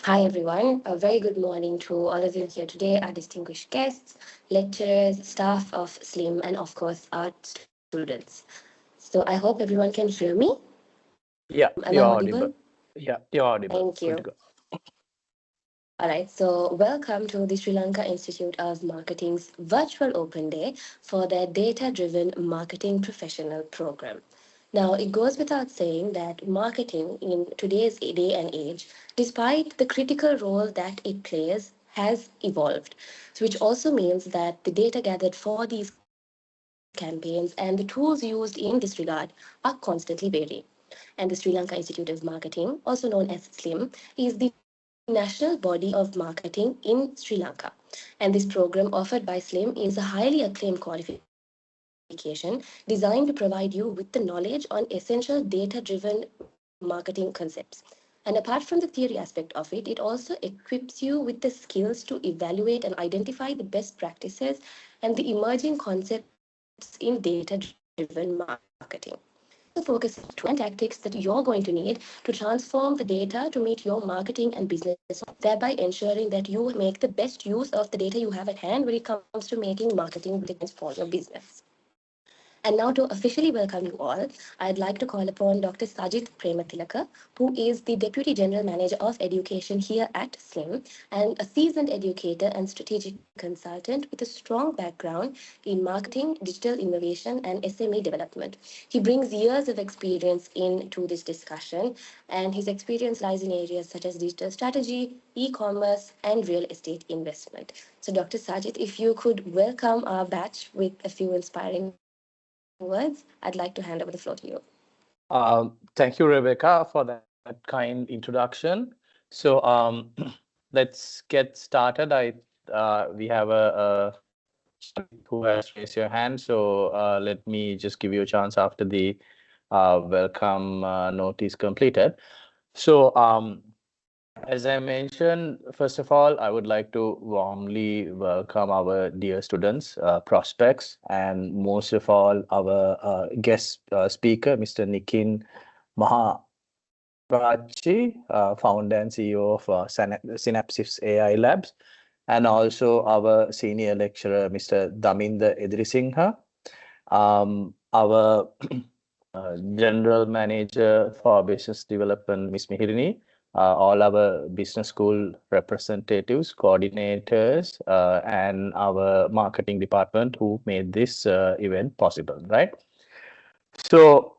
Hi, everyone. A very good morning to all of you here today, our distinguished guests, lecturers, staff of SLIM, and of course, our students. So I hope everyone can hear me. Yeah, Am I you're audible? audible. Yeah, you're audible. Thank Good you. to go. All right, so welcome to the Sri Lanka Institute of Marketing's virtual open day for their data driven marketing professional program. Now, it goes without saying that marketing in today's day and age, despite the critical role that it plays, has evolved. So, which also means that the data gathered for these campaigns and the tools used in this regard are constantly varying. And the Sri Lanka Institute of Marketing, also known as SLIM, is the national body of marketing in Sri Lanka. And this program offered by SLIM is a highly acclaimed qualification designed to provide you with the knowledge on essential data driven marketing concepts. And apart from the theory aspect of it, it also equips you with the skills to evaluate and identify the best practices and the emerging concepts in data driven marketing. So it also focuses on the tools and tactics that you're going to need to transform the data to meet your marketing and business objectives, thereby ensuring that you make the best use of the data you have at hand when it comes to making marketing decisions for your business. And now, to officially welcome you all, I'd like to call upon Dr. Sajid Prematilaka, who is the Deputy General Manager of Education here at SLIM and a seasoned educator and strategic consultant with a strong background in marketing, digital innovation, and SME development. He brings years of experience into this discussion, and his experience lies in areas such as digital strategy, e commerce, and real estate investment. So, Dr. Sajid, if you could welcome our batch with a few inspiring words, I'd like to hand over the floor to you. Thank you, Rebecca, for that kind introduction. So, let's get started. We have a who has raised your hand. So, let me just give you a chance after the welcome note is completed. So, as I mentioned, first of all, I would like to warmly welcome our dear students, prospects, and most of all, our guest speaker, Mr. Nikin Matharaarachchi, founder and CEO of Synapse AI Labs, and also our senior lecturer, Mr. Daminda Edirisinghe, our General Manager for Business Development, Ms. Mihirini, all our business school representatives, coordinators, and our marketing department who made this event possible, right? So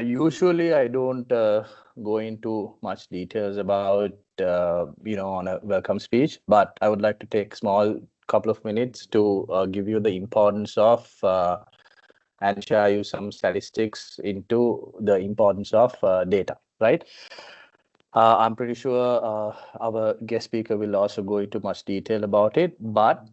usually I don't go into much details about, on a welcome speech, but I would like to take small couple of minutes to give you the importance of and share you some statistics into the importance of data, right? I'm pretty sure our guest speaker will also go into much detail about it, but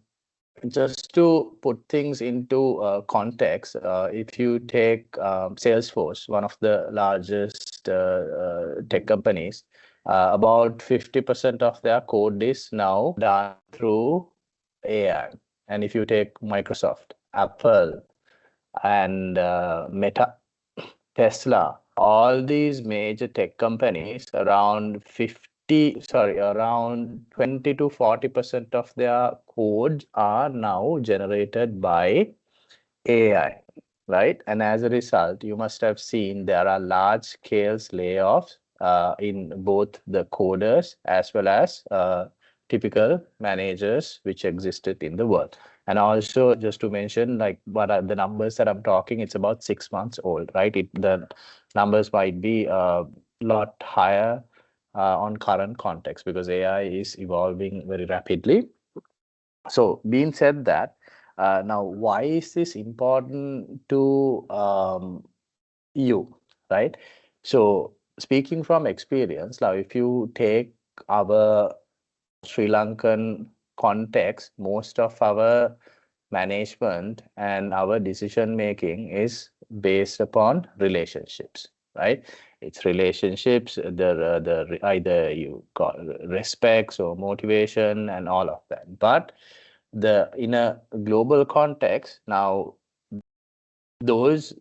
just to put things into context, if you take Salesforce, one of the largest tech companies, about 50% of their code is now done through AI. And if you take Microsoft, Apple, and Meta, Tesla, all these major tech companies, around 20 to 40% of their codes are now generated by AI, right? And as a result, you must have seen there are large scale layoffs in both the coders as well as typical managers which existed in the world. And also, just to mention, like what are the numbers that I'm talking, it's about 6 months old, right? The numbers might be a lot higher on current context because AI is evolving very rapidly. So, being said that, now why is this important to you, right? So, speaking from experience, now if you take our Sri Lankan context, most of our management and our decision making is based upon relationships, right? It's relationships, the either you call respects or motivation and all of that. But the in a global context, now those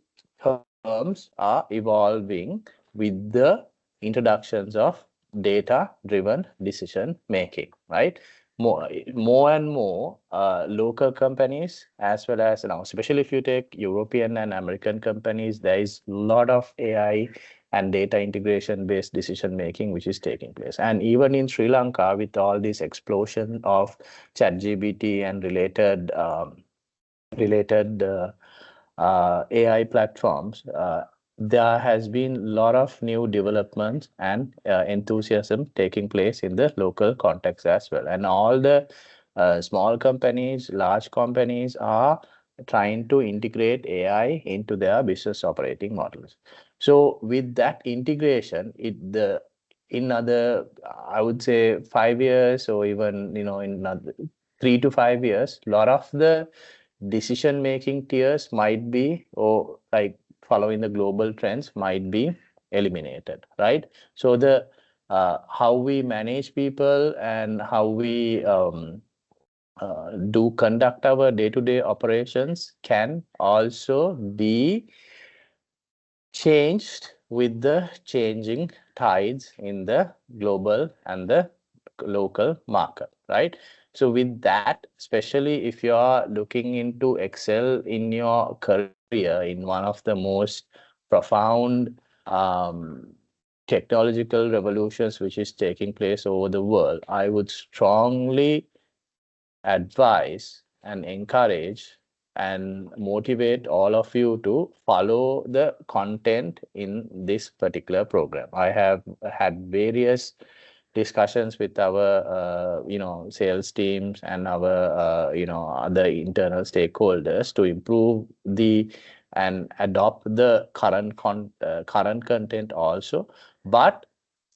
terms are evolving with the introductions of data-driven decision making, right? More and more local companies, as well as now, especially if you take European and American companies, there is a lot of AI and data integration based decision making which is taking place. And even in Sri Lanka, with all this explosion of ChatGPT and related AI platforms, there has been a lot of new developments and enthusiasm taking place in the local context as well. And all the small companies, large companies are trying to integrate AI into their business operating models. So with that integration, in other, I would say 5 years, or even in another 3 to 5 years, a lot of the decision making tiers might be, or like following the global trends, might be eliminated, right? So the how we manage people and how we do conduct our day-to-day operations can also be changed with the changing tides in the global and the local market, right? So with that, especially if you are looking into excel in your career in one of the most profound technological revolutions which is taking place over the world, I would strongly advise and encourage and motivate all of you to follow the content in this particular program. I have had various discussions with our sales teams and our other internal stakeholders to improve the and adopt the current content also. But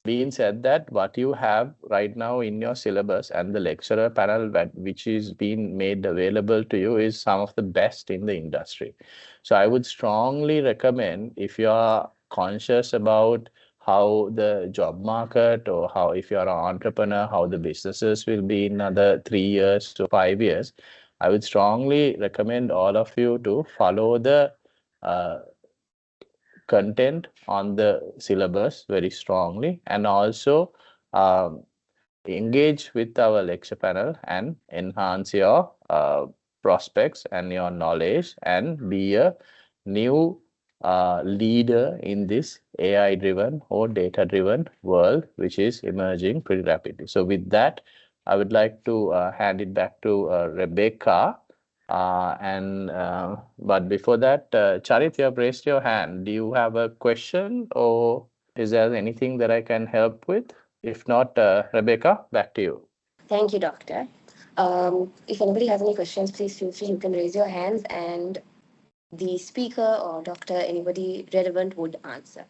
being said that, what you have right now in your syllabus and the lecturer panel which is being made available to you is some of the best in the industry. So I would strongly recommend, if you are conscious about how the job market, or how, if you're an entrepreneur, how the businesses will be in another 3 years to 5 years, I would strongly recommend all of you to follow the uh, content on the syllabus very strongly, and also um, engage with our lecture panel and enhance your prospects and your knowledge, and be a new leader in this AI driven or data driven world which is emerging pretty rapidly. So with that, I would like to hand it back to Rebecca. But before that, Charit, you have raised your hand. Do you have a question, or is there anything that I can help with? If not, Rebecca, back to you. Thank you, Doctor. If anybody has any questions, please feel free. You can raise your hands, and the speaker or doctor, anybody relevant, would answer.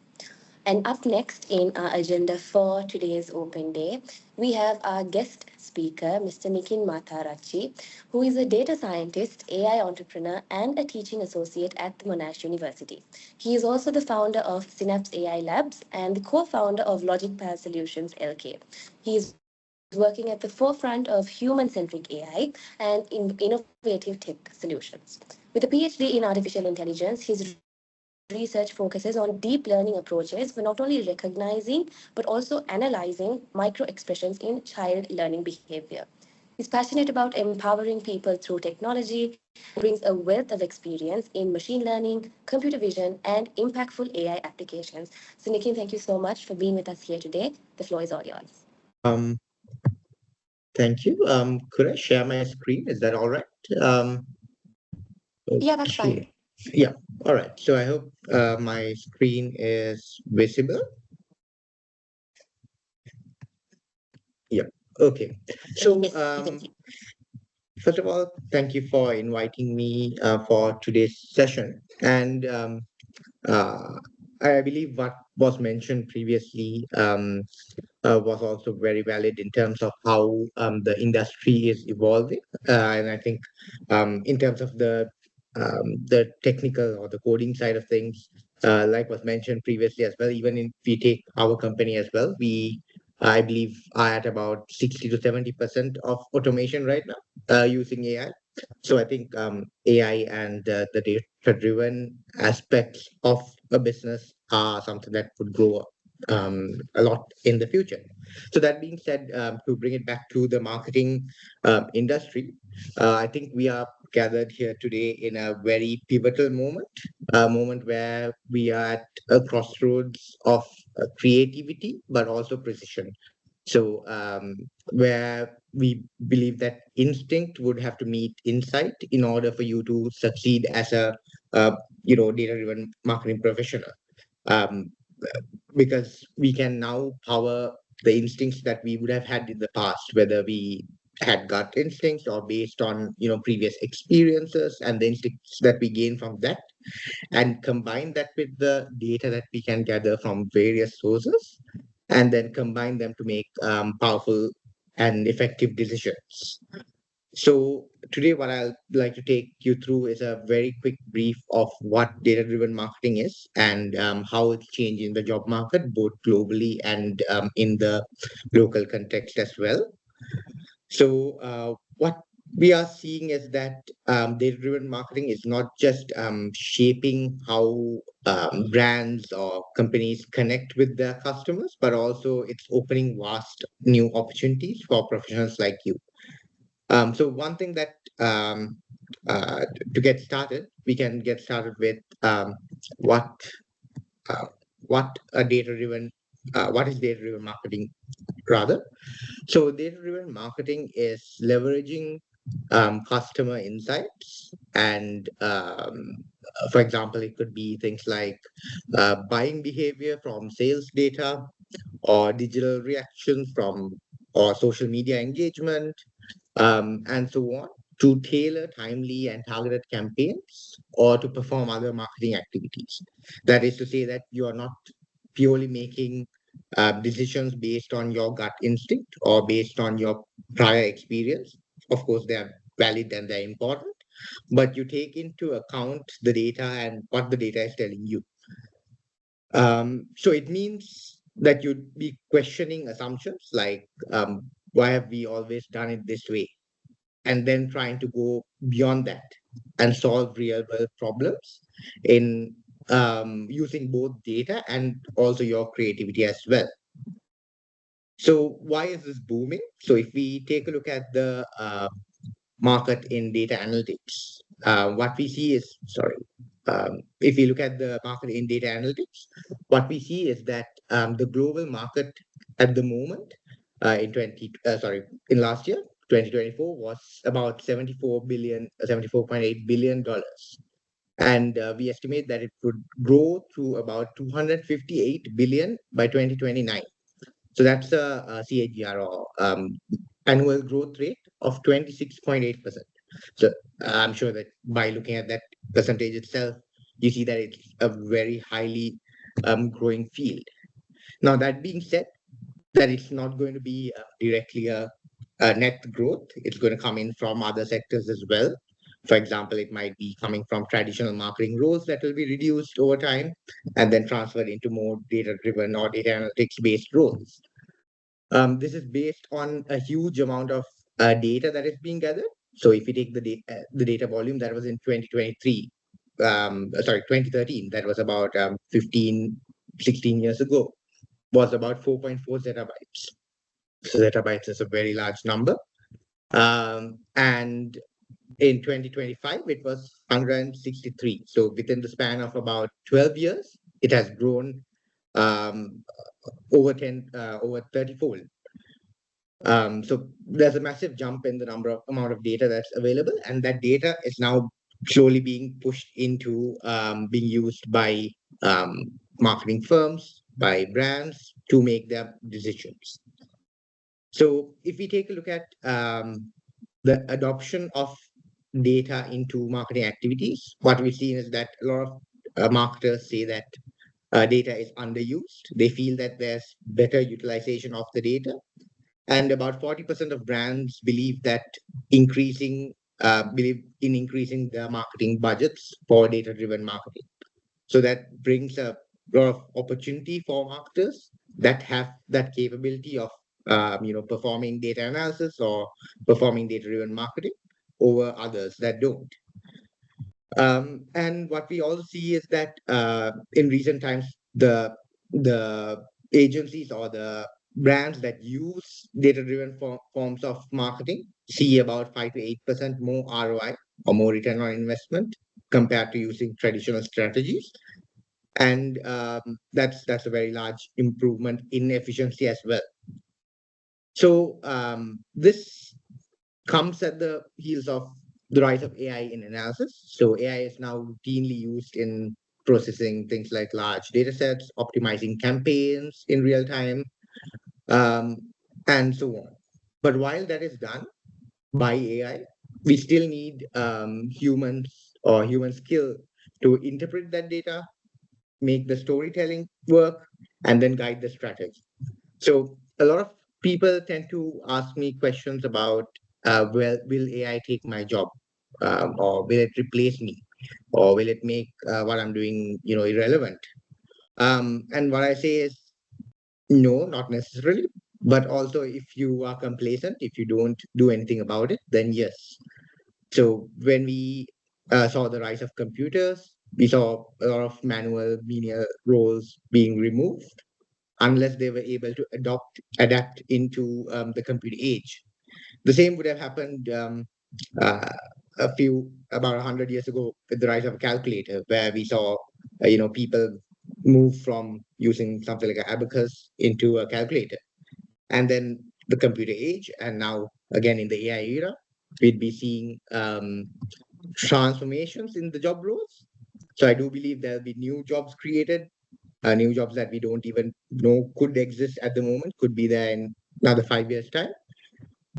And up next in our agenda for today's open day, we have our guest speaker, Mr. Nikin Matharaarachchi, who is a data scientist, AI entrepreneur, and a teaching associate at the Monash University. He is also the founder of Synapse AI Labs and the co-founder of Logic Path Solutions LK. He is working at the forefront of human-centric AI and innovative tech solutions. With a PhD in artificial intelligence, his research focuses on deep learning approaches for not only recognizing but also analyzing micro-expressions in child learning behavior. He's passionate about empowering people through technology and brings a wealth of experience in machine learning, computer vision, and impactful AI applications. So, Nikin, thank you so much for being with us here today. The floor is all yours. Um, Thank you. Could I share my screen? Is that all right? Um, Yeah, that's fine. okay. Yeah. All right. So I hope my screen is visible. Yeah. Okay. So Yes, we can see. first of all, thank you for inviting me for today's session. And uh, I believe what was mentioned previously was also very valid in terms of how the industry is evolving. And I think in terms of the technical or the coding side of things, like was mentioned previously as well, even if we take our company as well, we I believe are at about 60 to 70% of automation right now using AI. So I think AI and the data-driven aspects of a business are something that would grow a lot in the future. So that being said, to bring it back to the marketing industry, I think we are gathered here today in a very pivotal moment, a moment where we are at a crossroads of creativity, but also precision. So where we believe that instinct would have to meet insight in order for you to succeed as a data-driven marketing professional. Um, because we can now power the instincts that we would have had in the past, whether we had gut instincts or based on previous experiences and the instincts that we gain from that, and combine that with the data that we can gather from various sources, and then combine them to make powerful and effective decisions. So today, what I'd like to take you through is a very quick brief of what data-driven marketing is and how it's changing the job market, both globally and in the local context as well. So what we are seeing is that data-driven marketing is not just shaping how brands or companies connect with their customers, but also it's opening vast new opportunities for professionals like you. So one thing that uh, to get started, we can get started with what uh, what is data-driven marketing rather. So data-driven marketing is leveraging customer insights, and for example, it could be things like buying behavior from sales data, or digital reactions from or social media engagement, and so on, to tailor timely and targeted campaigns or to perform other marketing activities. That is to say that you are not purely making decisions based on your gut instinct or based on your prior experience. Of course, they are valid and they're important, but you take into account the data and what the data is telling you. So it means that you'd be questioning assumptions like, why have we always done it this way? And then trying to go beyond that and solve real world problems in using both data and also your creativity as well. So why is this booming? So if we take a look at the market in data analytics, what we see is, sorry, if we look at the market in data analytics, what we see is that the global market at the moment in last year, 2024, was about 74.8 billion dollars. And we estimate that it would grow to about 258 billion by 2029. So that's a CAGR, or annual growth rate of 26.8%. So I'm sure that by looking at that percentage itself, you see that it's a very highly growing field. Now, that being said, that it's not going to be directly a net growth. It's going to come in from other sectors as well. For example, it might be coming from traditional marketing roles that will be reduced over time and then transferred into more data-driven or data analytics-based roles. This is based on a huge amount of data that is being gathered. So if you take the data volume that was in 2023, 2013, that was about 15, 16 years ago, was about 4.4 zettabytes. So zettabytes is a very large number. And in 2025, it was 163. So within the span of about 12 years, it has grown um, over 30-fold. So there's a massive jump in the amount of data that's available, and that data is now slowly being pushed into being used by marketing firms, by brands to make their decisions. So if we take a look at the adoption of data into marketing activities, what we've seen is that a lot of marketers say that data is underused. They feel that there's better utilization of the data, and about 40% of brands believe that believe in increasing their marketing budgets for data-driven marketing. So that brings a lot of opportunity for marketers that have that capability of performing data analysis or performing data-driven marketing over others that don't. And what we also see is that in recent times, the agencies or the brands that use data-driven forms of marketing see about 5 to 8% more ROI or more return on investment compared to using traditional strategies. And that's a very large improvement in efficiency as well. So this comes at the heels of the rise of AI in analysis. So AI is now routinely used in processing things like large data sets, optimizing campaigns in real time, um, and so on. But while that is done by AI, we still need humans or human skill to interpret that data, make the storytelling work, and then guide the strategy. So a lot of people tend to ask me questions about, well, will AI take my job, or will it replace me, or will it make what I'm doing, irrelevant? And what I say is, no, not necessarily. But also, if you are complacent, if you don't do anything about it, then yes. So when we saw the rise of computers, we saw a lot of manual menial roles being removed unless they were able to adapt into the computer age. The same would have happened uh, about 100 years ago with the rise of a calculator, where we saw, people move from using something like an abacus into a calculator. And then the computer age, and now again in the AI era, we'd be seeing transformations in the job roles. So I do believe there'll be new jobs created, new jobs that we don't even know could exist at the moment, could be there in another 5 years' time.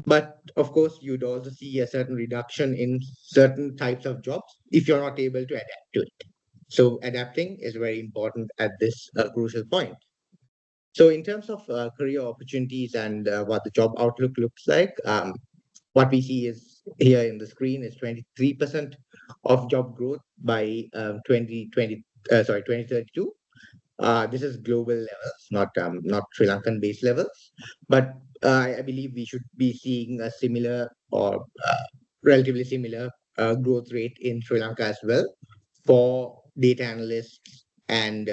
But of course, you'd also see a certain reduction in certain types of jobs if you're not able to adapt to it. So adapting is very important at this crucial point. So in terms of career opportunities and what the job outlook looks like, what we see is here in the screen is 23% of job growth by 2032. This is global levels, not Sri Lankan based levels, but I believe we should be seeing a similar or relatively similar growth rate in Sri Lanka as well for data analysts and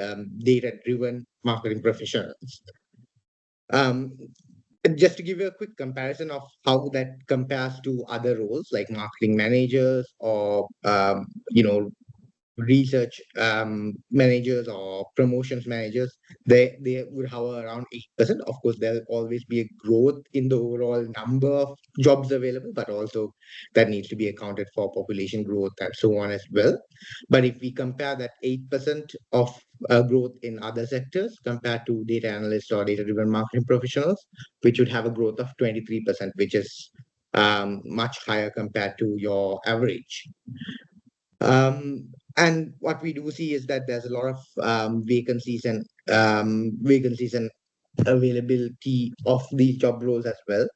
data driven marketing professionals. Um, just to give you a quick comparison of how that compares to other roles like marketing managers or research managers or promotions managers, they would hover around 8%. Of course, there'll always be a growth in the overall number of jobs available, but also that needs to be accounted for population growth and so on as well. But if we compare that 8% of growth in other sectors compared to data analysts or data-driven marketing professionals, which would have a growth of 23%, which is much higher compared to your average. And what we do see is that there's a lot of vacancies and availability of these job roles as well.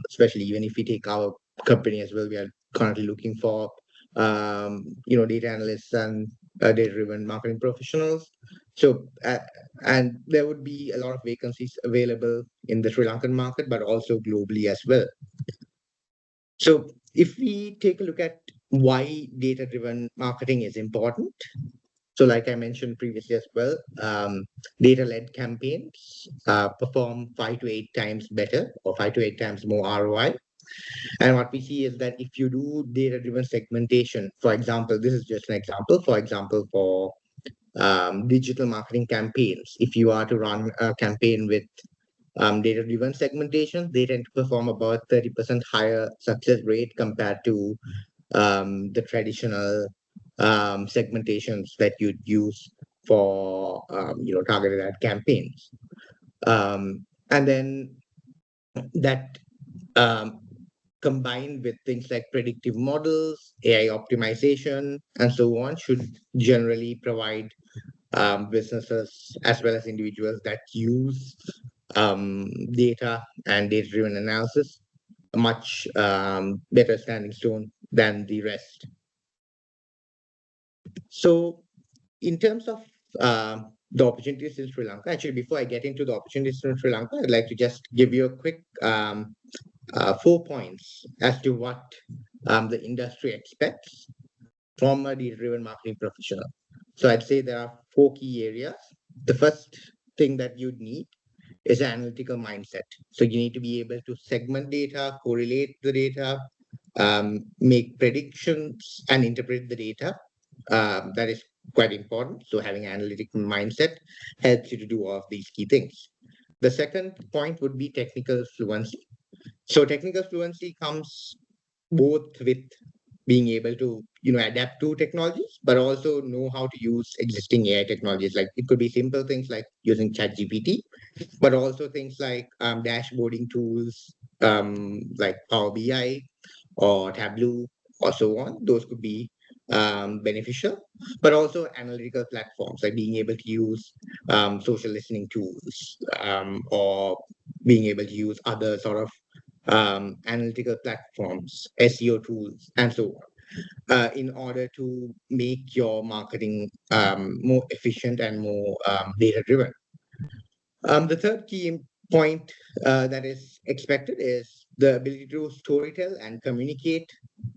Especially even if we take our company as well, we are currently looking for data analysts and data-driven marketing professionals. So and there would be a lot of vacancies available in the Sri Lankan market, but also globally as well. So if we take a look at why data-driven marketing is important, so like I mentioned previously as well, data-led campaigns perform 5 to 8 times better or 5 to 8 times more ROI. And what we see is that if you do data-driven segmentation, for example, this is just an example, for example, for digital marketing campaigns, if you are to run a campaign with data-driven segmentation, they tend to perform about 30% higher success rate compared to the traditional segmentations that you'd use for targeted ad campaigns. And then that um, combined with things like predictive models, AI optimization, and so on, should generally provide businesses as well as individuals that use data and data-driven analysis a much better standing stone than the rest. So, in terms of the opportunities in Sri Lanka, actually, before I get into the opportunities in Sri Lanka, I'd like to just give you a quick 4 points as to what the industry expects from a data-driven marketing professional. So I'd say there are 4 key areas. The first thing that you'd need is an analytical mindset. So you need to be able to segment data, correlate the data, make predictions, and interpret the data. That is quite important. So having an analytical mindset helps you to do all of these key things. The second point would be technical fluency. So technical fluency comes both with being able to adapt to technologies, but also know how to use existing AI technologies. Like it could be simple things like using ChatGPT, but also things like dashboarding tools like Power BI or Tableau or so on. Those could be beneficial, but also analytical platforms like being able to use social listening tools or being able to use other sort of analytical platforms, SEO tools, and so on, in order to make your marketing more efficient and more data driven. The third key point that is expected is the ability to storytell and communicate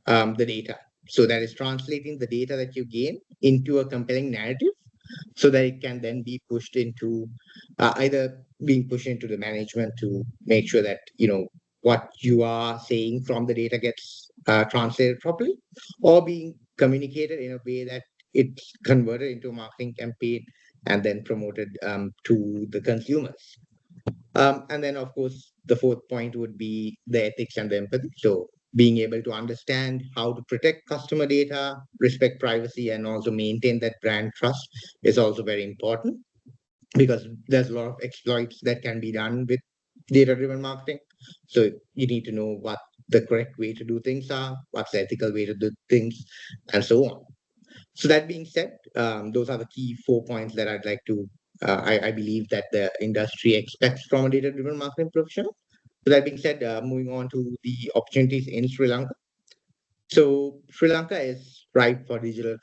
the data. So that is translating the data that you gain into a compelling narrative so that it can then be pushed into either being pushed into the management to make sure that what you are saying from the data gets translated properly, or being communicated in a way that it's converted into a marketing campaign and then promoted to the consumers. And then, of course, the fourth point would be the ethics and the empathy. So, being able to understand how to protect customer data, respect privacy, and also maintain that brand trust is also very important because there's a lot of exploits that can be done with data driven marketing. So, you need to know what the correct way to do things are, what's the ethical way to do things, and so on. So that being said, those are the key 4 points that I'd like to. I believe that the industry expects from a data-driven marketing professional. So that being said, moving on to the opportunities in Sri Lanka. So Sri Lanka is ripe for digital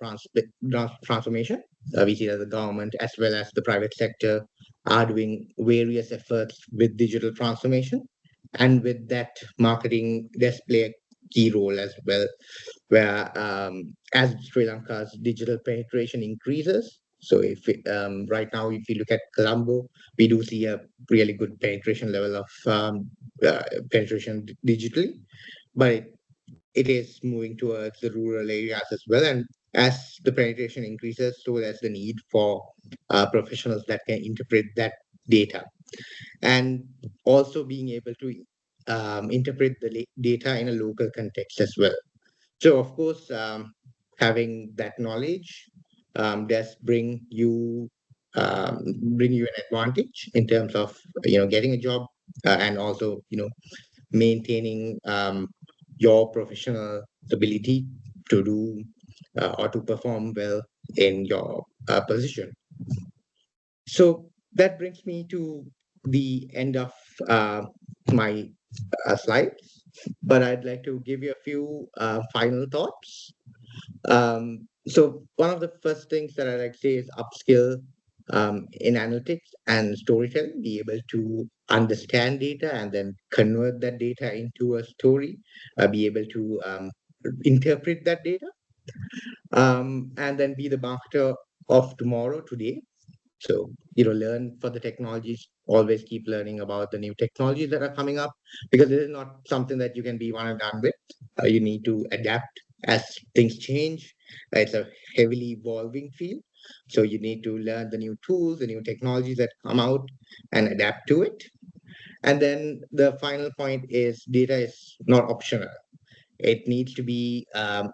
transformation. We see that the government as well as the private sector are doing various efforts with digital transformation, and with that, marketing does play a key role as well. Where as Sri Lanka's digital penetration increases, so if right now if you look at Colombo, we do see a really good penetration level of penetration digitally, but it is moving towards the rural areas as well. And as the penetration increases, so there's the need for professionals that can interpret that data, and also being able to interpret the data in a local context as well. So, of course, having that knowledge does bring you an advantage in terms of getting a job, and also maintaining your professional ability to do or to perform well in your position. So that brings me to the end of my slides, but I'd like to give you a few final thoughts. So one of the first things that I like to say is upskill in analytics and storytelling, be able to understand data and then convert that data into a story, be able to interpret that data, and then be the marketer of tomorrow today. So, learn for the technologies, always keep learning about the new technologies that are coming up, because this is not something that you can be one and done with. You need to adapt as things change. It's a heavily evolving field. So you need to learn the new tools, the new technologies that come out and adapt to it. And then the final point is data is not optional. It needs to be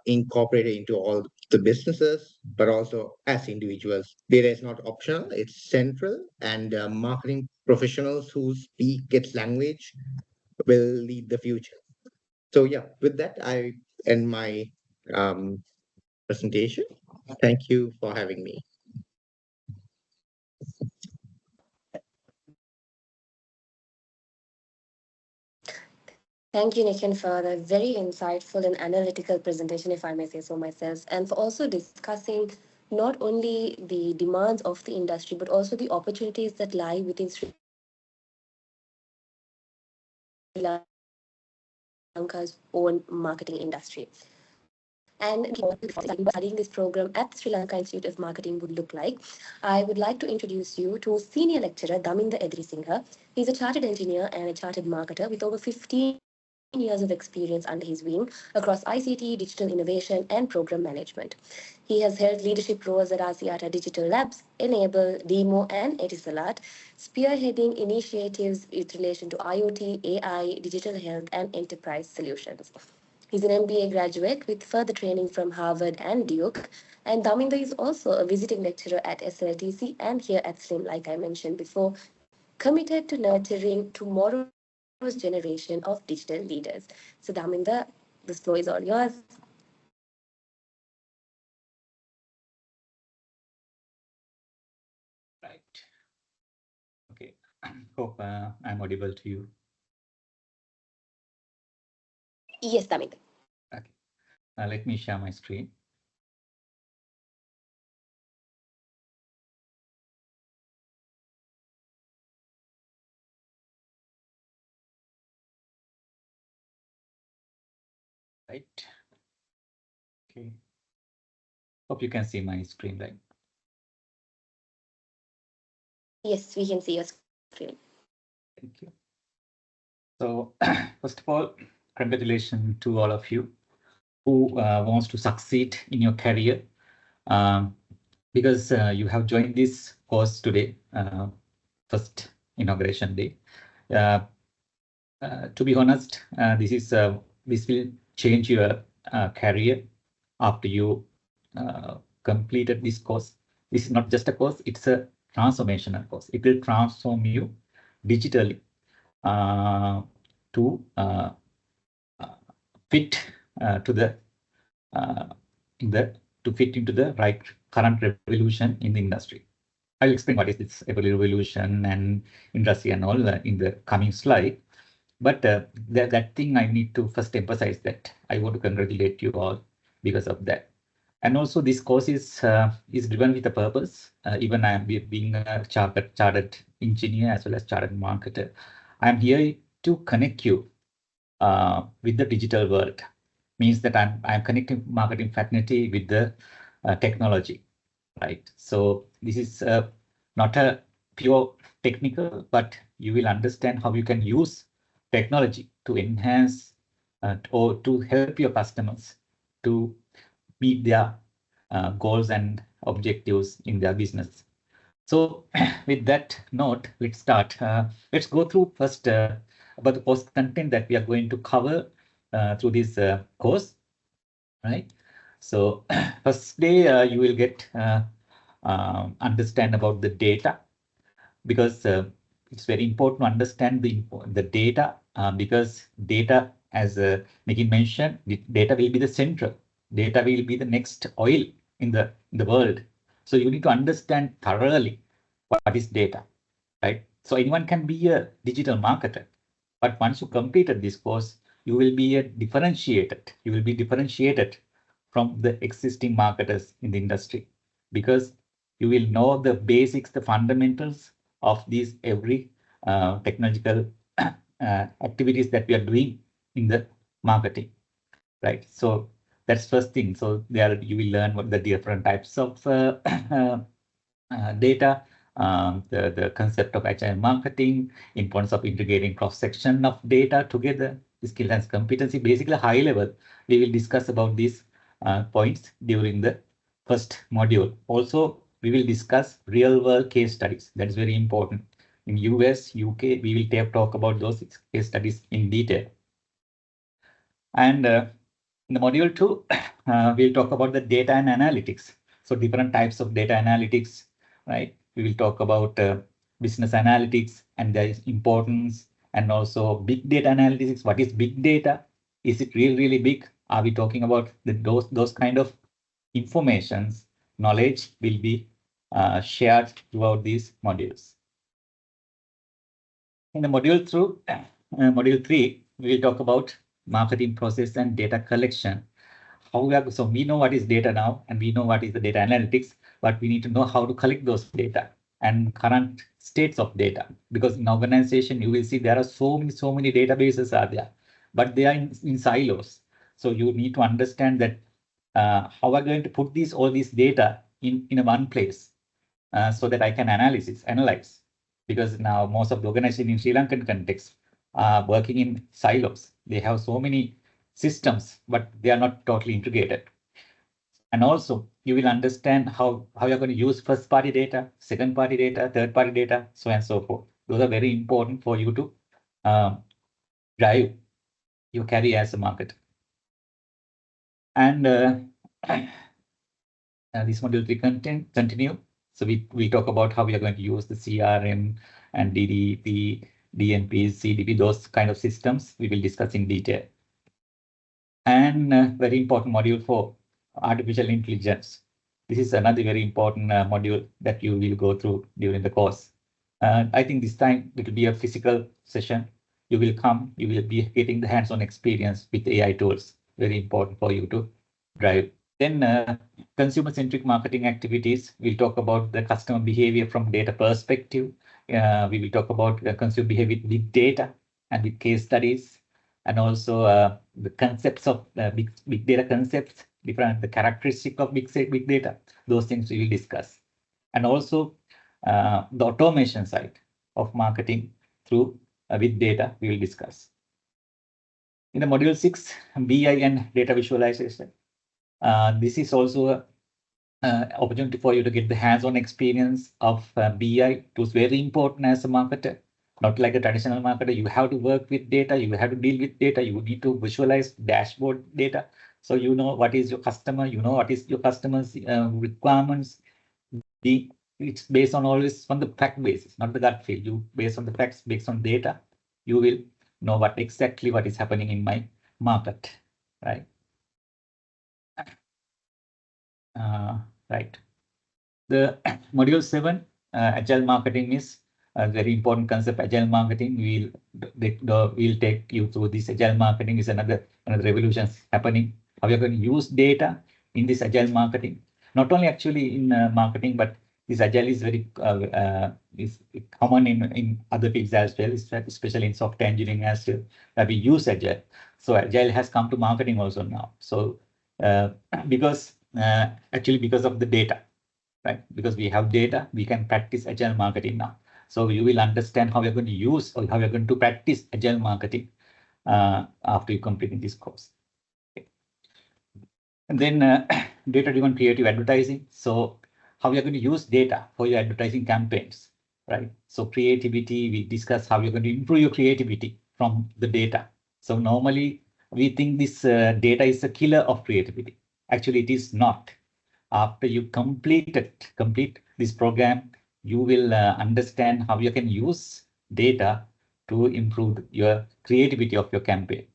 incorporated into all the businesses, but also as individuals. Data is not optional, it's central, and marketing professionals who speak its language will lead the future. So, yeah, with that, I end my um, presentation. Thank you for having me. Thank you, Nikin, for a very insightful and analytical presentation, if I may say so myself, and for also discussing not only the demands of the industry, but also the opportunities that lie within Sri Lanka's own marketing industry. So, thank you so much for sharing your insights with us. And studying this program at the Sri Lanka Institute of Marketing would look like, I would like to introduce you to senior lecturer Daminda Edrisinghe. He's a chartered engineer and a chartered marketer with over 15 years of experience under his wing across ICT, digital innovation, and program management. He has held leadership roles at Asiata Digital Labs, Enable, Demo, and Etisalat, spearheading initiatives with relation to IoT, AI, digital health, and enterprise solutions. He's an MBA graduate with further training from Harvard and Duke. And Daminda is also a visiting lecturer at SLTC and here at SLIM, like I mentioned before, committed to nurturing tomorrow's generation of digital leaders. So, Daminda, this floor is all yours. Right. Okay. Hope I'm audible to you. Yes, Daminda. Okay. Let me share my screen. Right. Okay. Hope you can see my screen, right? Yes, we can see your screen. Thank you. So, first of all, congratulations to all of you who wants to succeed in your career, um, because you have joined this course today, first inauguration day. To be honest, this will change your career after you completed this course. This is not just a course; it's a transformational course. It will transform you digitally uh, to fit to uh, the to fit into the right current revolution in the industry. I'll explain what is this revolution and industry and all in the coming slide. But that thing I need to first emphasize that I want to congratulate you all because of that. And also this course is driven with a purpose. Even I am being a chartered engineer as well as chartered marketer. I'm here to connect you with the digital world. Means that I'm connecting marketing fraternity with the technology, right? So this is not a pure technical, but you will understand how you can use technology to enhance or to help your customers to meet their goals and objectives in their business. So with that note, let's start. Let's go through first about the course content that we are going to cover through this course, right? So first day you will get understand about the data, because it's very important to understand the data, because data, as Nikin mentioned, the data will be the central. Data will be the next oil in the world. So you need to understand thoroughly what is data, right? So anyone can be a digital marketer, but once you completed this course, you will be a differentiated. You will be differentiated from the existing marketers in the industry, because you will know the basics, the fundamentals of these every technological activities that we are doing in the marketing, right? So that's first thing. So there you will learn what the different types of data, the concept of agile marketing, importance of integrating cross-section of data together, skill and competency, basically high level. We will discuss about these points during the first module. Also, we will discuss real world case studies. That's very important. In US, UK, we will talk about those case studies in detail. And in the module 2, we'll talk about the data and analytics. So different types of data analytics, right? We will talk about business analytics and their importance, and also big data analytics. What is big data? Is it really big? Are we talking about those kind of informations? Knowledge will be shared throughout these modules. In the module 3, we will talk about marketing process and data collection. So we know what is data now, and we know what is the data analytics, but we need to know how to collect those data and current states of data. Because in organization, you will see there are so many databases are there, but they are in silos. So you need to understand that how am I going to put all these data in a one place so that I can analyze? Because now most of the organizations in Sri Lankan context are working in silos. They have so many systems, but they are not totally integrated. And also, you will understand how you're going to use first-party data, second-party data, third-party data, so on and so forth. Those are very important for you to drive your career as a marketer. And this module will continue. So we talk about how we are going to use the CRM and DDP, DMP, CDP, those kind of systems we will discuss in detail. And very important module for artificial intelligence. This is another very important module that you will go through during the course. I think this time it will be a physical session. You will come, you will be getting the hands-on experience with AI tools. Very important for you to drive. Then consumer-centric marketing activities. We'll talk about the customer behavior from data perspective. We will talk about consumer behavior with data and with case studies, and also the concepts of big data concepts, the characteristic of big data. Those things we will discuss, and also the automation side of marketing through with data we will discuss. In the module 6, BI and data visualization. This is also an opportunity for you to get the hands-on experience of BI. It was very important as a marketer, not like a traditional marketer. You have to work with data, you have to deal with data, you need to visualize dashboard data. So you know what is your customer, you know what is your customer's requirements. It's based on always on the fact basis, not the gut feel. You based on the facts, based on data, you will know exactly what is happening in my market, right? Right. The module 7, agile marketing, is a very important concept. Agile marketing, we'll take you through this. Agile marketing is another revolution happening. How you're going to use data in this agile marketing. Not only actually in marketing, but this agile is very is common in other fields as well, especially in software engineering as well, that we use agile. So agile has come to marketing also now. So because of the data, right? Because we have data, we can practice agile marketing now. So you will understand how you're going to use or how you're going to practice agile marketing after you complete this course. Okay. And then data-driven creative advertising. So how you're going to use data for your advertising campaigns, right? So creativity, we discuss how you're going to improve your creativity from the data. So normally we think this data is a killer of creativity. Actually, it is not. After you complete this program, you will understand how you can use data to improve your creativity of your campaign,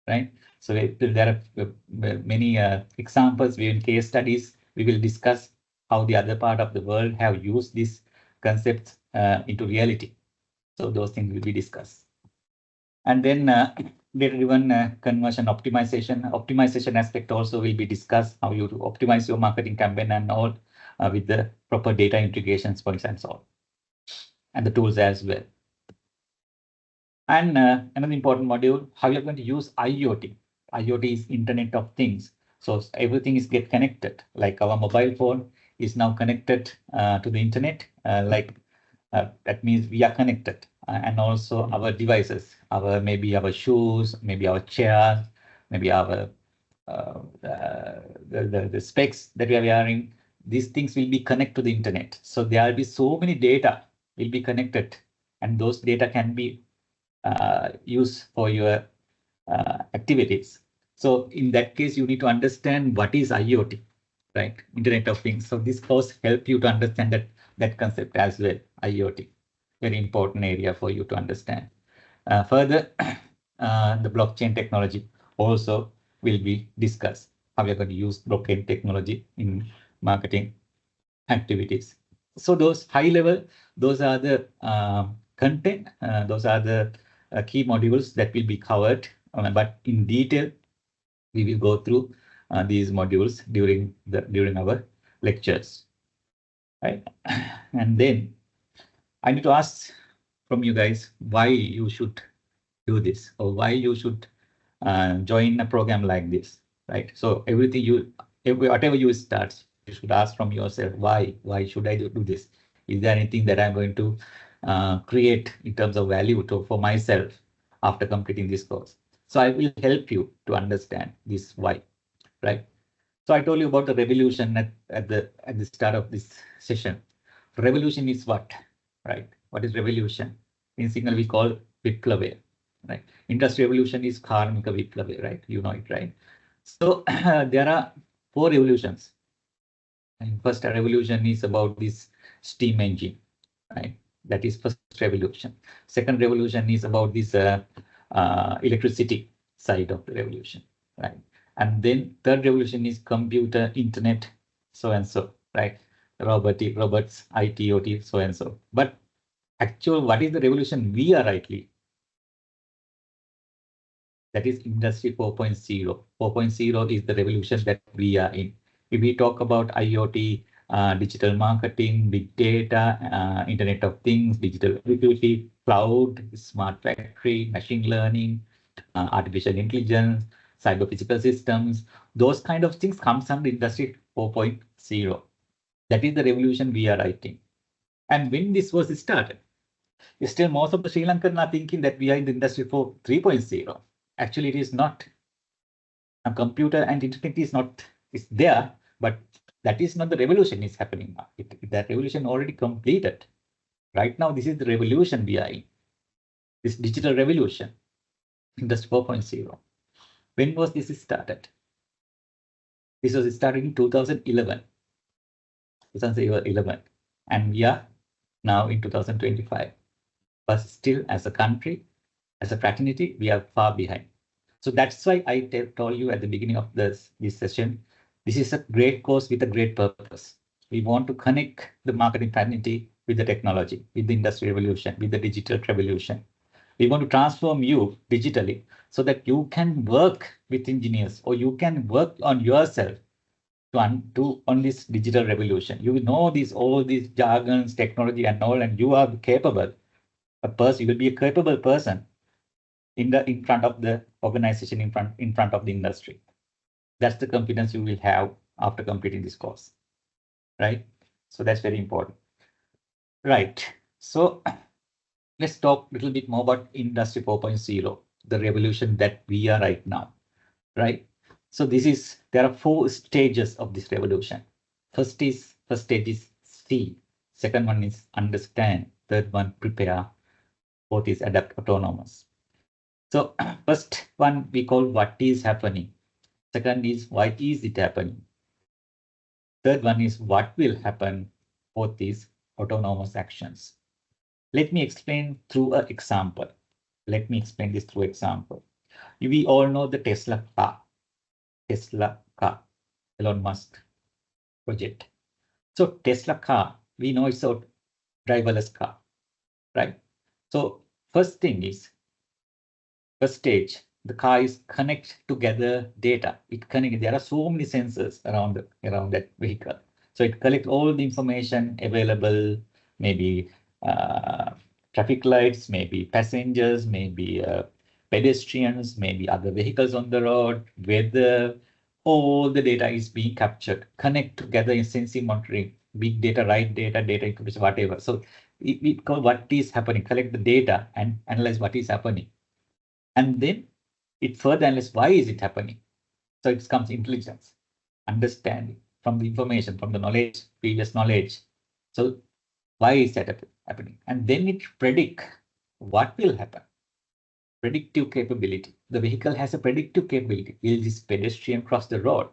right? So there are many examples. In case studies, we will discuss how the other part of the world have used these concepts into reality. So those things will be discussed. And then data-driven conversion optimization aspect also will be discussed, how you optimize your marketing campaign and all with the proper data integrations, points and so on, and the tools as well. And another important module, how you're going to use IoT. IoT is Internet of Things. So everything is get connected. Like our mobile phone is now connected to the internet. That means we are connected, and also our devices, maybe our shoes, maybe our chairs, maybe our the specs that we are wearing. These things will be connected to the internet. So there will be so many data will be connected, and those data can be used for your activities. So in that case, you need to understand what is IoT, right? Internet of Things. So this course help you to understand that concept as well. IoT, very important area for you to understand. Further, the blockchain technology also will be discussed. How we are going to use blockchain technology in marketing activities. So those high level, those are the content. Those are the key modules that will be covered. But in detail, we will go through these modules during our lectures, right? And then I need to ask from you guys why you should do this, or why you should join a program like this, right? So everything whatever you start, you should ask from yourself, why should I do this? Is there anything that I'm going to create in terms of value for myself after completing this course? So I will help you to understand this why, right? So I told you about the revolution at the start of this session. Revolution is what, right? What is revolution? In Sinhala we call Viplave, right? Industrial revolution is Karmika Viplave, right? You know it, right? So there are 4 revolutions. And first revolution is about this steam engine, right? That is first revolution. Second revolution is about this electricity side of the revolution, right? And then third revolution is computer, internet, so and so, right? Robots, IT, OT, so and so. But actual, what is the revolution we are rightly? That is Industry 4.0. 4.0 is the revolution that we are in. If we talk about IoT, digital marketing, big data, Internet of Things, digital security, cloud, smart factory, machine learning, artificial intelligence, cyber physical systems, those kind of things comes under Industry 4.0. That is the revolution we are writing. And when this was started, still most of the Sri Lankans are thinking that we are in the Industry 3.0. Actually, it is not. A computer and internet is not, is there, but that is not the revolution is happening now. That revolution already completed. Right now, this is the revolution we are in. This digital revolution, Industry 4.0. When was this started? This was started in 2011. 2011. And we are now in 2025. But still, as a country, as a fraternity, we are far behind. So that's why I told you at the beginning of this session, this is a great course with a great purpose. We want to connect the marketing fraternity with the technology, with the industry revolution, with the digital revolution. We want to transform you digitally so that you can work with engineers or you can work on yourself on this digital revolution. You know all these jargons, technology and all, and you are capable. You will be a capable person in front of the organization, in front of the industry. That's the confidence you will have after completing this course, right? So that's very important. Right. So let's talk a little bit more about Industry 4.0, the revolution that we are right now, right? So there are 4 stages of this revolution. First stage is see. Second one is understand. Third one, prepare. Fourth is adapt, autonomous. So first one we call what is happening. Second is why is it happening. Third one is what will happen. Fourth is autonomous actions. Let me explain through an example. Let me explain this through example. We all know the Tesla car. Elon Musk project. So Tesla car, we know it's a driverless car, right? So first stage, the car is connect together data. There are so many sensors around that vehicle. So it collects all the information available, maybe traffic lights, maybe passengers, maybe pedestrians, maybe other vehicles on the road, weather, all the data is being captured, connect together in sensing monitoring, big data, right data, data information, whatever. So we call what is happening, collect the data and analyze what is happening. And then it further analyzes why is it happening. So it comes intelligence, understanding from the information, from the knowledge, previous knowledge. So why is that happening? And then it predict what will happen. Predictive capability. The vehicle has a predictive capability. Will this pedestrian cross the road?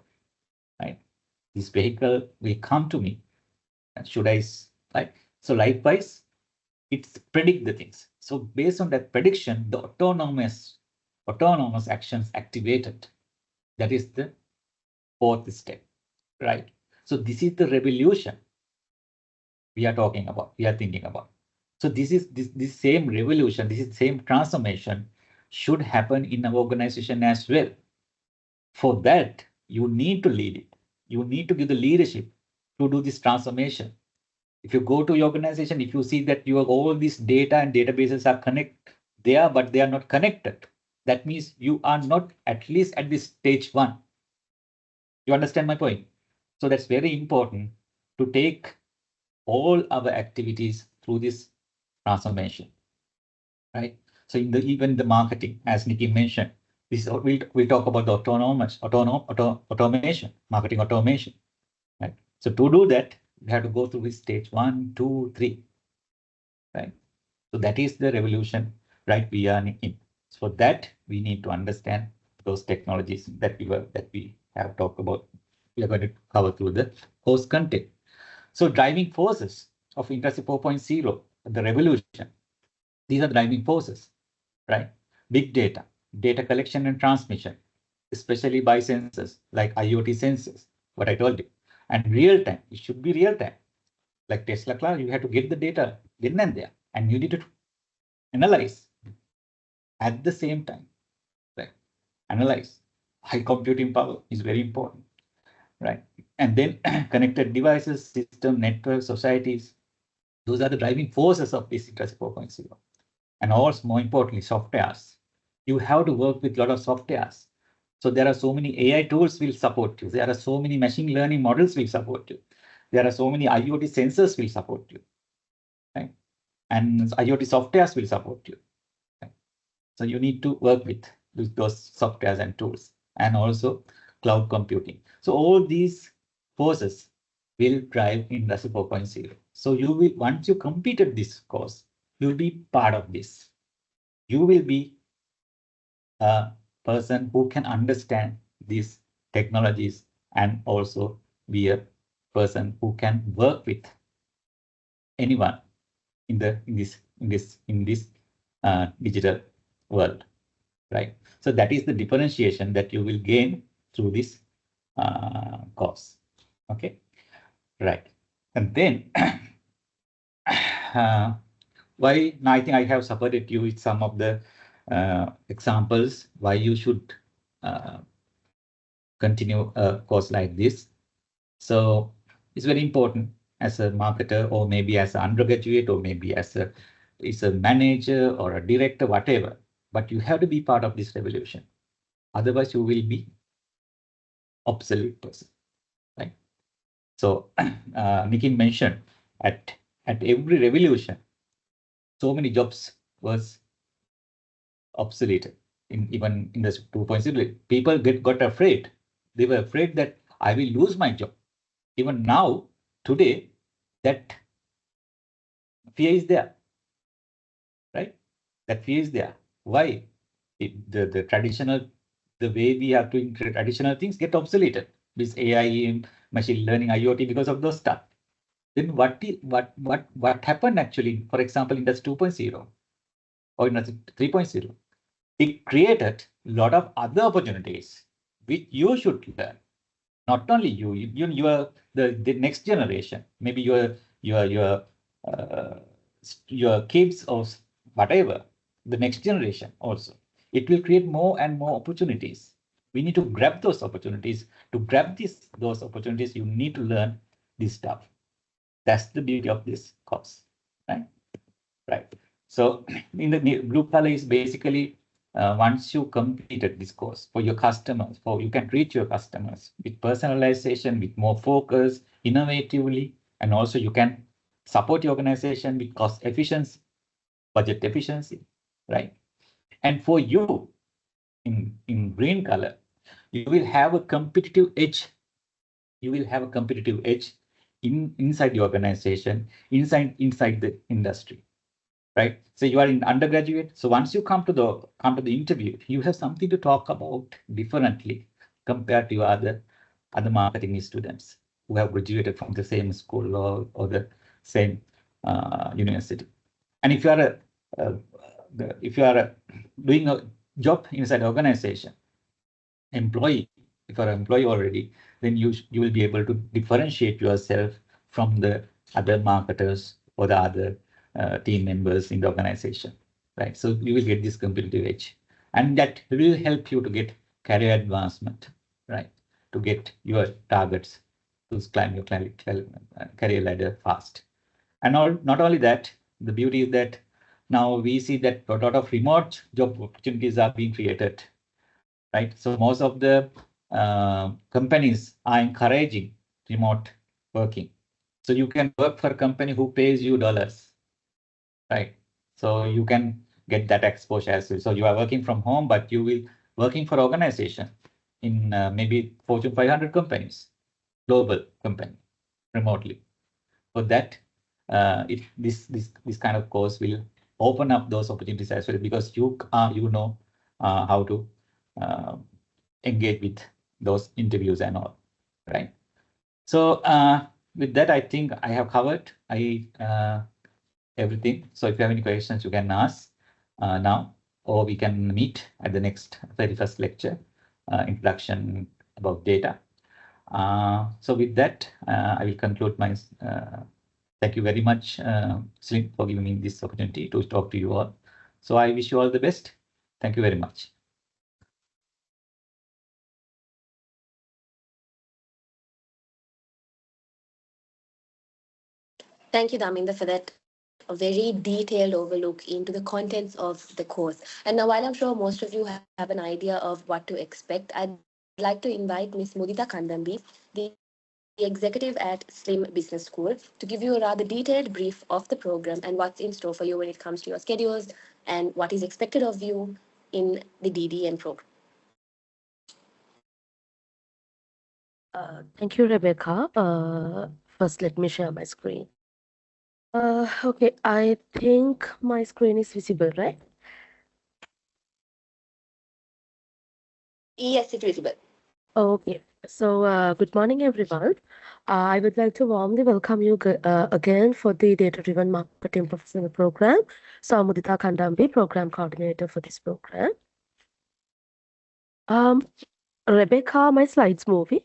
Right? This vehicle will come to me. Should I, right? So likewise, it's predict the things. So based on that prediction, the autonomous actions activated. That is the 4th step, right? So this is the revolution we are talking about, we are thinking about. So this same revolution, this is the same transformation should happen in an organization as well. For that, you need to lead it. You need to give the leadership to do this transformation. If you go to your organization, if you see that all these data and databases are connected there, but they are not connected, that means you are not at least at this stage 1. You understand my point? So that's very important to take all our activities through this transformation, right? So in the even the marketing, as Nikin mentioned, this is, we'll talk about the automation, marketing automation, right? So to do that, we have to go through this stage 1, 2, 3, right? So that is the revolution, right? We are in. So for that, we need to understand those technologies that we have talked about. We are going to cover through the course content. So driving forces of Industry 4.0, the revolution, these are driving forces, right? Big data, data collection and transmission, especially by sensors like IoT sensors, what I told you. And real time, it should be real time. Like Tesla Cloud, you have to get the data then and there, and you need to analyze at the same time, right? Analyze. High computing power is very important, right? And then connected devices, system, network, societies, those are the driving forces of this Industry 4.0. And also, more importantly, softwares. You have to work with a lot of softwares. So there are so many AI tools will support you. There are so many machine learning models will support you. There are so many IoT sensors will support you, right? And IoT softwares will support you. Right? So you need to work with those softwares and tools, and also cloud computing. So all these forces will drive Industry 4.0. So you will, once you completed this course, you will be part of this. You will be a person who can understand these technologies and also be a person who can work with anyone in this digital world, right? So that is the differentiation that you will gain through this course. Okay, right. And then why now I think I have supported you with some of the examples why you should continue a course like this. So it's very important as a marketer, or maybe as an undergraduate, or maybe as a manager or a director, whatever. But you have to be part of this revolution. Otherwise, you will be obsolete person, right? So Nikin mentioned at every revolution, so many jobs was obsolete. Even in the 2.0, people got afraid. They were afraid that I will lose my job. Even now, today, that fear is there, right? That fear is there. Why? The traditional, the way we have to traditional things get obsoleted. This AI, machine learning, IoT, because of those stuff. Then what happened actually? For example, Industry 2.0 or Industry 3.0, it created a lot of other opportunities which you should learn. Not only you are the next generation. Maybe uh, your kids or whatever, the next generation also. It will create more and more opportunities. We need to grab those opportunities. To grab those opportunities, you need to learn this stuff. That's the beauty of this course, right? Right. So in the blue color is basically once you completed this course for your customers, you can reach your customers with personalization, with more focus, innovatively, and also you can support your organization with cost efficiency, budget efficiency, right? And for you in green color, you will have a competitive edge. You will have a competitive edge inside the organization, inside the industry. Right. So you are in undergraduate. So once you come to the interview, you have something to talk about differently compared to your other marketing students who have graduated from the same school or the same university. And if you are doing a job inside the organization, employee, if you're an employee already, then you will be able to differentiate yourself from the other marketers or the other team members in the organization, right? So you will get this competitive edge, and that will help you to get career advancement, right? To get your targets, to climb your career ladder fast. And not only that, the beauty is that now we see that a lot of remote job opportunities are being created, right? So most of the companies are encouraging remote working. So you can work for a company who pays you dollars, right? So you can get that exposure as well. So you are working from home, but you will working for organization in maybe Fortune 500 companies, global company, remotely. For that, this kind of course will open up those opportunities as well, because you know how to uh, engage with those interviews and all, right? So with that, I think I have covered everything. So if you have any questions, you can ask now, or we can meet at the next 31st lecture, introduction about data. So with that, I will conclude my. Thank you very much, Slim, for giving me this opportunity to talk to you all. So I wish you all the best. Thank you very much. Thank you, Daminda, for that very detailed overlook into the contents of the course. And now, while I'm sure most of you have an idea of what to expect, I'd like to invite Ms. Mudita Kandambi, the executive at Slim Business School, to give you a rather detailed brief of the program and what's in store for you when it comes to your schedules and what is expected of you in the DDM program. Thank you, Rebecca. First, let me share my screen. Okay, I think my screen is visible, right? Yes, it's visible. Okay, so good morning, everyone. I would like to warmly welcome you again for the Data-Driven Marketing Professional Program. So, I'm Mudita Kandambi, Program Coordinator for this program. Rebecca, my slides moving.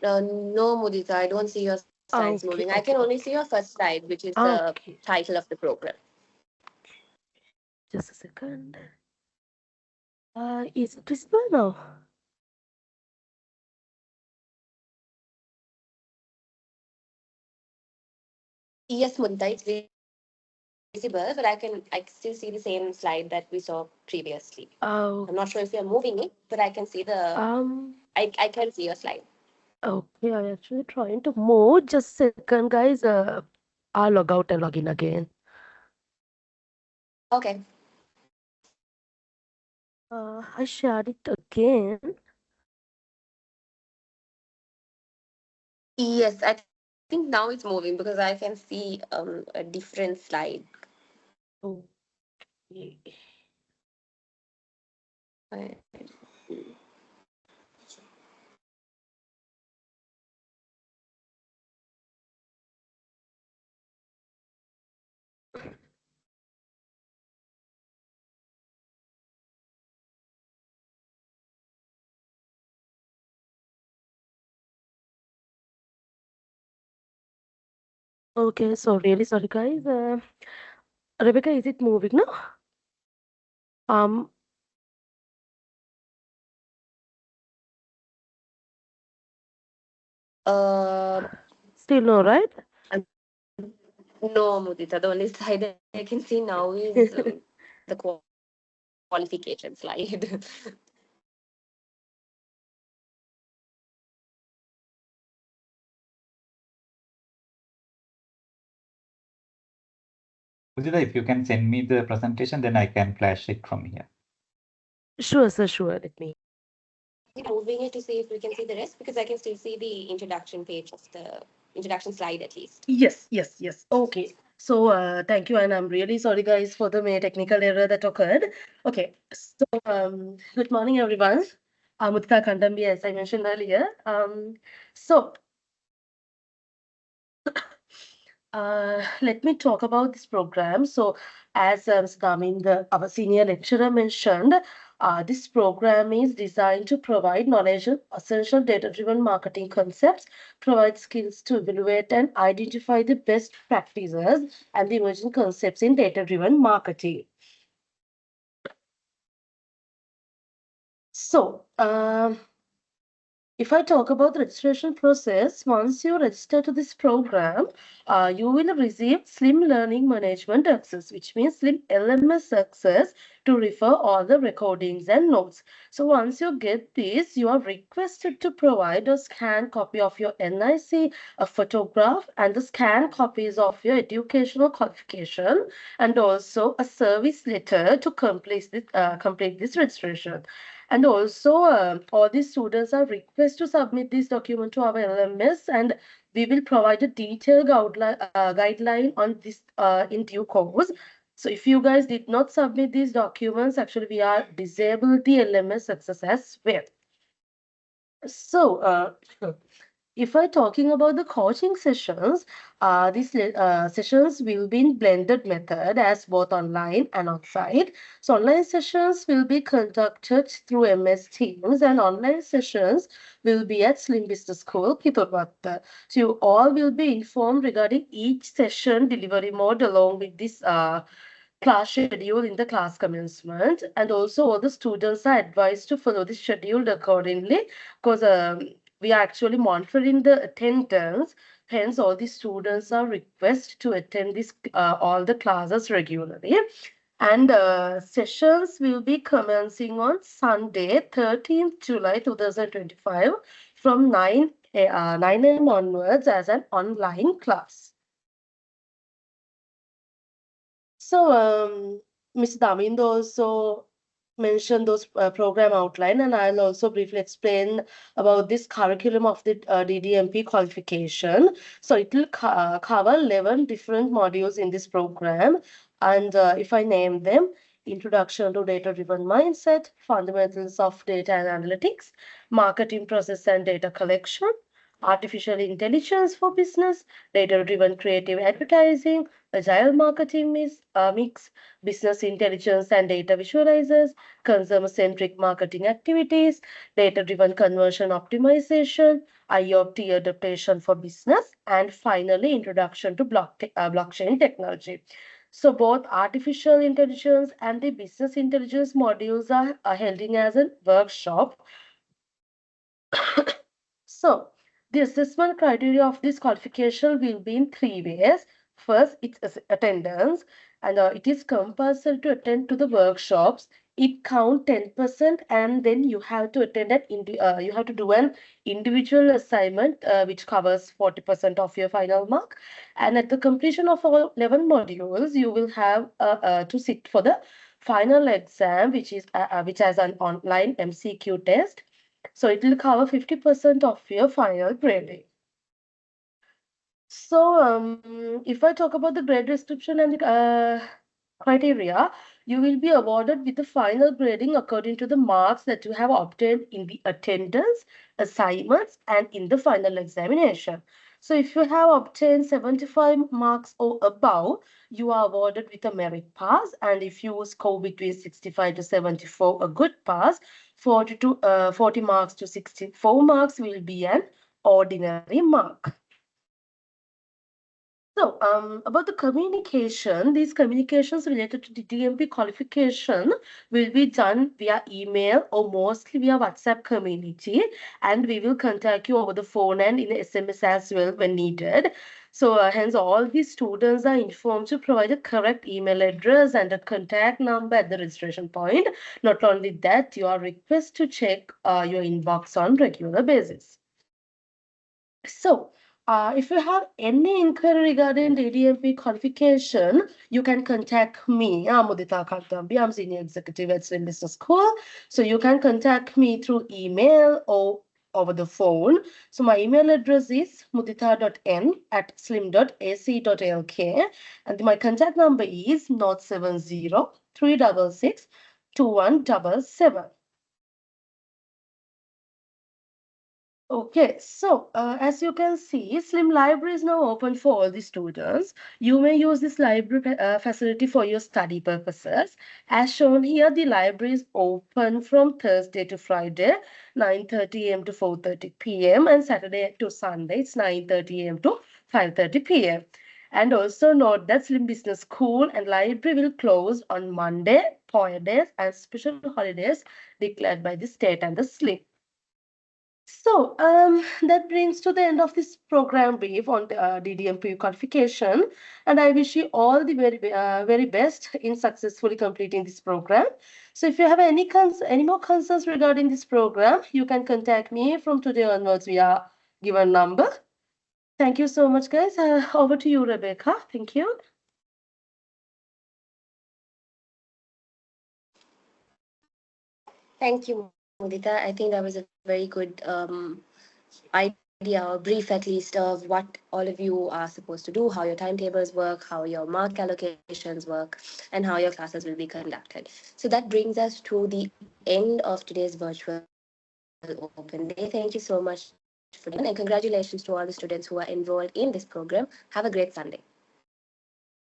No, Mudita, I don't see your slides moving. I Okay, can only see your first slide, which is the okay. title of the program. Just a second. Is it visible now? Yes, Mudita, it's visible, but I still see the same slide that we saw previously. I'm not sure if you're Oh, moving it, but I can see um, I can see your slide. okay, I'm actually trying to move. Just a second, guys. I'll log out and log in again. Okay. I shared it again. Yes, I think now it's moving because I can see a different slide. Okay. Uh, Okay, so really sorry, guys. Rebecca, is it moving now? Um, uh, Still no, right? no, Mudita, the only slide I can see now is the qualification slide. Udita, if you can send me the presentation, then I can flash it from here. Sure, sir, sure. Let me. Moving it to see if we can see the rest because I can still see the introduction page of the introduction slide at least. Yes, yes, yes. Okay. So, thank you, and I'm really sorry, guys, for the technical error that occurred. Okay. So, good morning, everyone. I'm Mudita Kandambi, as I mentioned earlier. So, let me talk about this program. So, as our senior lecturer mentioned, this program is designed to provide knowledge of essential data-driven marketing concepts, provide skills to evaluate and identify the best practices and the emerging concepts in data-driven marketing. So, If I talk about the registration process, once you register to this program, you will receive Slim Learning Management access, which means Slim LMS access to refer all the recordings and notes. So once you get this, you are requested to provide a scanned copy of your NIC, a photograph, and the scanned copies of your educational qualification, and also a service letter to complete this registration. And also, all the students are requested to submit this document to our LMS, and we will provide a detailed guideline on this in due course. So if you guys did not submit these documents, actually we are disabled the LMS access as well. So if I'm talking about the coaching sessions, these sessions will be in blended method as both online and on-site. So online sessions will be conducted through MS Teams and online sessions will be at Slim Business School, Kitulwatta. So you all will be informed regarding each session delivery mode along with this class schedule in the class commencement, and also all the students are advised to follow the schedule accordingly because we are actually monitoring the attendance. Hence, all the students are requested to attend this all the classes regularly. And sessions will be commencing on Sunday, 13th July 2025 from 9 a.m. onwards as an online class. So, Ms. Davind also mentioned those program outline, and I'll also briefly explain about this curriculum of the DDMP qualification. So it will cover 11 different modules in this program, and if I name them, Introduction to Data-Driven Mindset, Fundamentals of Data and Analytics, Marketing Process and Data Collection, Artificial Intelligence for Business, Data-Driven Creative Advertising, Agile Marketing mix, Business Intelligence and Data Visualizers, Consumer-Centric Marketing Activities, Data-Driven Conversion Optimization, IoT Adaptation for Business, and finally, Introduction to Blockchain Technology. So both artificial intelligence and the business intelligence modules are held in as a workshop. So the assessment criteria of this qualification will be in three ways. First, it's attendance, and it is compulsory to attend to the workshops. It count 10%, and then you have to attend you have to do an individual assignment, which covers 40% of your final mark. And at the completion of all 11 modules, you will have to sit for the final exam, which has an online MCQ test. So it will cover 50% of your final grading. So if I talk about the grade description and the criteria, you will be awarded with the final grading according to the marks that you have obtained in the attendance, assignments, and in the final examination. So if you have obtained 75 marks or above, you are awarded with a merit pass. And if you score between 65 to 74, a good pass. 40 marks to 64 marks will be an ordinary mark. So, about the communication, these communications related to the DMP qualification will be done via email or mostly via WhatsApp community, and we will contact you over the phone and in SMS as well when needed. So, hence, all the students are informed to provide a correct email address and a contact number at the registration point. Not only that, you are requested to check your inbox on regular basis. So, if you have any inquiry regarding DDMP qualification, you can contact me. I'm Mudita Kantambi. I'm Senior Executive at Slim Business School. So you can contact me through email or over the phone. So my email address is mudita.n@slim.ac.lk, and my contact number is 070-366-2177. Okay, so as you can see, Slim Library is now open for all the students. You may use this library facility for your study purposes. As shown here, the library is open from Thursday to Friday, 9:30 a.m. to 4:30 p.m. and Saturday to Sunday, it's 9:30 a.m. to 5:30 p.m. And also note that Slim Business School and library will close on Monday, Power days, and special holidays declared by the state and the Slim. So that brings to the end of this program brief on DDMP qualification, and I wish you all the very best in successfully completing this program. So if you have any more concerns regarding this program, you can contact me from today onwards via given number. Thank you so much, guys. Over to you, Rebecca. Thank you. Thank you, Mudita. I think that was a very good idea, or brief at least, of what all of you are supposed to do, how your timetables work, how your mark allocations work, and how your classes will be conducted. So that brings us to the end of today's virtual open day. Thank you so much for joining, and congratulations to all the students who are enrolled in this program. Have a great Sunday.